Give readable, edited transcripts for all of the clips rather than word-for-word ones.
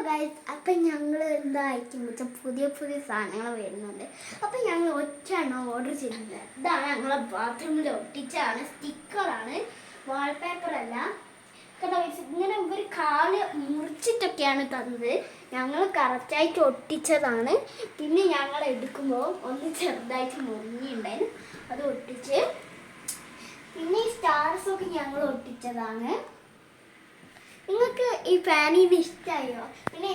Guys, അപ്പം ഞങ്ങൾ എന്തായിരിക്കും വെച്ചാൽ പുതിയ പുതിയ സാധനങ്ങൾ വരുന്നുണ്ട്. അപ്പം ഞങ്ങൾ ഒറ്റയാണ് ഓർഡർ ചെയ്യുന്നത്. ഇതാണ് ഞങ്ങളെ ബാത്റൂമിൽ ഒട്ടിച്ചാണ്, സ്റ്റിക്കറാണ്, വാൾപേപ്പർ അല്ല. ഇങ്ങനെ ഒരു കാല് മുറിച്ചിട്ടൊക്കെയാണ് തന്നത്. ഞങ്ങൾ കറക്റ്റായിട്ട് ഒട്ടിച്ചതാണ്. പിന്നെ ഞങ്ങൾ എടുക്കുമ്പോൾ ഒന്ന് ചെറുതായിട്ട് മുറിഞ്ഞിട്ടുണ്ടായിരുന്നു, അത് ഒട്ടിച്ച്. പിന്നെ ഈ സ്റ്റാർസൊക്കെ ഞങ്ങൾ ഒട്ടിച്ചതാണ്. നിങ്ങൾക്ക് ഈ ഫാനിന് ഇഷ്ടമായോ? പിന്നെ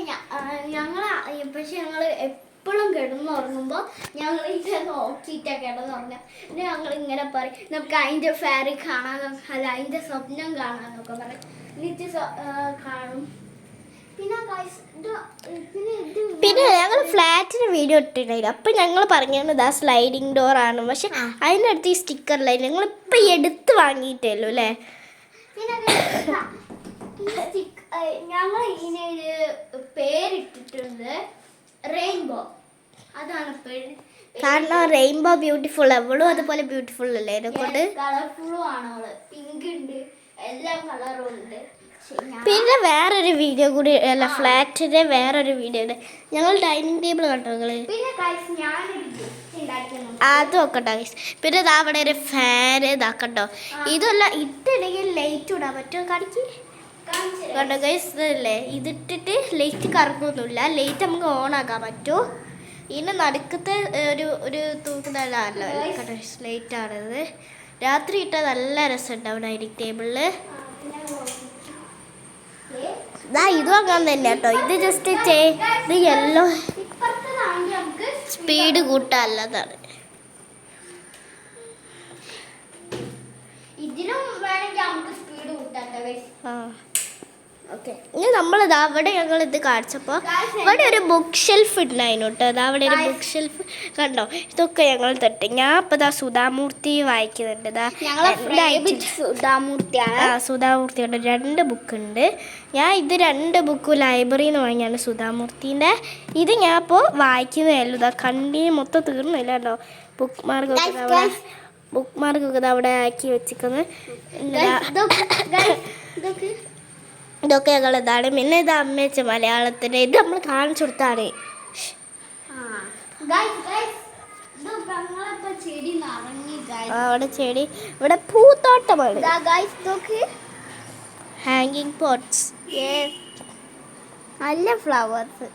പക്ഷെ ഞങ്ങൾ എപ്പോഴും കിടന്നുറങ്ങുമ്പോൾ ഞങ്ങൾ ഇത് നോക്കിയിട്ടാണ് കിടന്നുറങ്ങുക. പിന്നെ ഞങ്ങൾ ഇങ്ങനെ പറയും, നമുക്ക് അതിൻ്റെ ഫാൻ കാണാൻ, അല്ല അതിൻ്റെ സ്വപ്നം കാണാനൊക്കെ പറയും. എന്നിട്ട് കാണും. പിന്നെ ഞങ്ങൾ ഫ്ലാറ്റിന് വീഡിയോ ഇട്ടിട്ടുണ്ടായില്ല. അപ്പം ഞങ്ങൾ പറഞ്ഞത് ഇതാ സ്ലൈഡിങ് ഡോർ ആണ്. പക്ഷെ അതിൻ്റെ അടുത്ത് ഈ സ്റ്റിക്കറിലായിരുന്നു. ഞങ്ങളിപ്പോൾ എടുത്ത് വാങ്ങിയിട്ടല്ലോ അല്ലേ. ഞങ്ങൾ ഇതിനൊരു പേരിട്ടിട്ടുണ്ട്, റെയിൻബോ. അതാണ് കാരണം റെയിൻബോ ബ്യൂട്ടിഫുൾ, അവളും അതുപോലെ ബ്യൂട്ടിഫുൾ അല്ലേ. അതിനെക്കൊണ്ട് കളർഫുള്ളും ആണ് അവള്. പിങ്ക് ഉണ്ട്, എല്ലാ കളറും ഉണ്ട്. പിന്നെ വേറൊരു വീഡിയോ കൂടി അല്ല, ഫ്ലാറ്റിന്റെ വേറൊരു വീഡിയോ ഉണ്ട്. ഞങ്ങൾ ഡൈനിങ് ടേബിൾ കണ്ടോ നിങ്ങള്? അതും ഒക്കെ ഉണ്ടോ ഗൈസ്? പിന്നെ ഇതാ അവിടെ ഒരു ഫാൻ ഇതാക്കണ്ടോ. ഇതല്ല ഇട്ടില്ലെങ്കിൽ ലൈറ്റ് ഇടാൻ പറ്റുമോ? കാണിക്ക് കണ്ടോ ഗൈസ്. ഇതല്ലേ, ഇതിട്ടിട്ട് ലൈറ്റ് കറങ്ങൊന്നുമില്ല. ലൈറ്റ് നമുക്ക് ഓൺ ആക്കാൻ പറ്റുമോ? ഇതിൻ്റെ നടുക്കത്തെ ഒരു തൂക്കുന്നതല്ലോ ലൈറ്റ് ആണത്. രാത്രി ഇട്ടാൽ നല്ല രസമുണ്ടാവും ഡൈനിങ് ടേബിളിൽ. ഇതും അങ്ങനെ തന്നെ കേട്ടോ. ഇത് ജസ്റ്റ് ഇത് യെല്ലോ സ്പീഡ് കൂട്ടാല്ലതാണ്. ഇതിനും വേണമെങ്കിൽ നമുക്ക് സ്പീഡ് കൂട്ടാം. ഇനി നമ്മളിതാ അവിടെ ഞങ്ങൾ ഇത് കാണിച്ചപ്പോൾ ഇവിടെ ഒരു ബുക്ക് ഷെൽഫ് ഉണ്ടായിരുന്നു കേട്ടോ. അതാ അവിടെ ഒരു ബുക്ക് ഷെൽഫ് കണ്ടോ. ഇതൊക്കെ ഞങ്ങൾ തട്ട്. ഞാൻ ഇപ്പം ഇതാ സുധാമൂർത്തി വായിക്കുന്നുണ്ട്. സുധാമൂർത്തിയുടെ 2 ബുക്കുണ്ട്. ഞാൻ ഇത് 2 ബുക്ക് ലൈബ്രറിയിൽ നിന്ന് വാങ്ങിയാണ് സുധാമൂർത്തിൻ്റെ. ഇത് ഞാൻ ഇപ്പോൾ വായിക്കുന്നതല്ലോ. ഇതാ കണ്ടിന് മൊത്തം തീർന്നില്ല കേട്ടോ. ബുക്ക് മാർക്കൊക്കെ അവിടെ ആക്കി വെച്ചിരിക്കുന്നത്. ഇതൊക്കെ ഞങ്ങൾ ഇതാണ്. പിന്നെ ഇത് അമ്മച്ച മലയാളത്തിന് ഇത് നമ്മൾ കാണിച്ചു കൊടുത്താണ്. അവിടെ ചെടി, ഇവിടെ പൂത്തോട്ടമാണ്. ഹാങ്ങിങ് പോട്ട്സ്, നല്ല ഫ്ലവേഴ്സ്.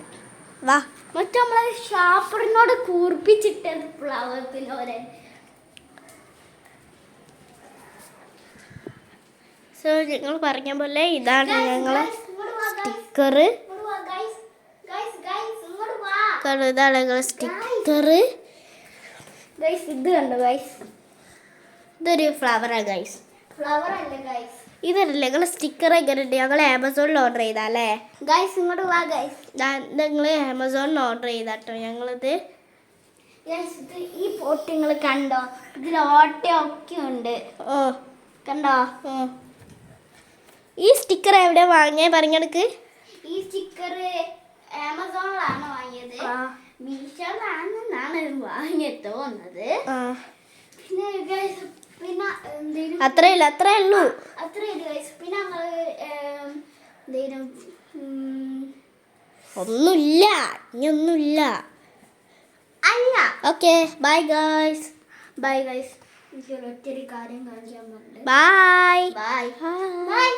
വാ മറ്റേ നമ്മളെ ഷാപ്പറിനോട് കൂർപ്പിച്ചിട്ടത് ഫ്ലവേഴ്സിനോരെ. സോ നിങ്ങൾ പറഞ്ഞ പോലെ ഇതാണ് ഞങ്ങളെ സ്റ്റിക്കർ. ഇതാണ് ഞങ്ങളെ സ്റ്റിക്കർ. ഇത് കണ്ടോ ഗൈസ്, ഇതൊരു ഫ്ലവറാണ് ഗൈസ്. ഫ്ലവർ അല്ല ഗൈസ്, ഇതല്ലേ ഞങ്ങൾ സ്റ്റിക്കർ എങ്ങനെ ഉണ്ട്. ഞങ്ങൾ ആമസോണിൽ ഓർഡർ ചെയ്താലേ ഗൈസ്. ഇങ്ങോട്ട് വാ ഗൈസ്. ഞങ്ങൾ ആമസോണിൽ ഓർഡർ ചെയ്താട്ടോ ഞങ്ങളിത്. ഈ പോട്ട് നിങ്ങൾ കണ്ടോ? ഇതിൽ ഓട്ടയൊക്കെ ഉണ്ട്. കണ്ടോ? ഈ സ്റ്റിക്കർ എവിടെ വാങ്ങിയ പറഞ്ഞെടുക്ക്. ഈ സ്റ്റിക്കർ ആമസോണിലാണ് വാങ്ങിയത്. മീഷോയിലാണെന്നാണ് വാങ്ങിയത് തോന്നുന്നത്. പിന്നെ അത്രേ ഉള്ളൂ. പിന്നെ ഒന്നുമില്ല, ഇനിയൊന്നുമില്ല. അല്ല. Okay bye guys. Bye guys. എനിക്ക് ഒറ്റൊരു കാര്യം കാണിക്കാൻ പറഞ്ഞു. Bye bye bye.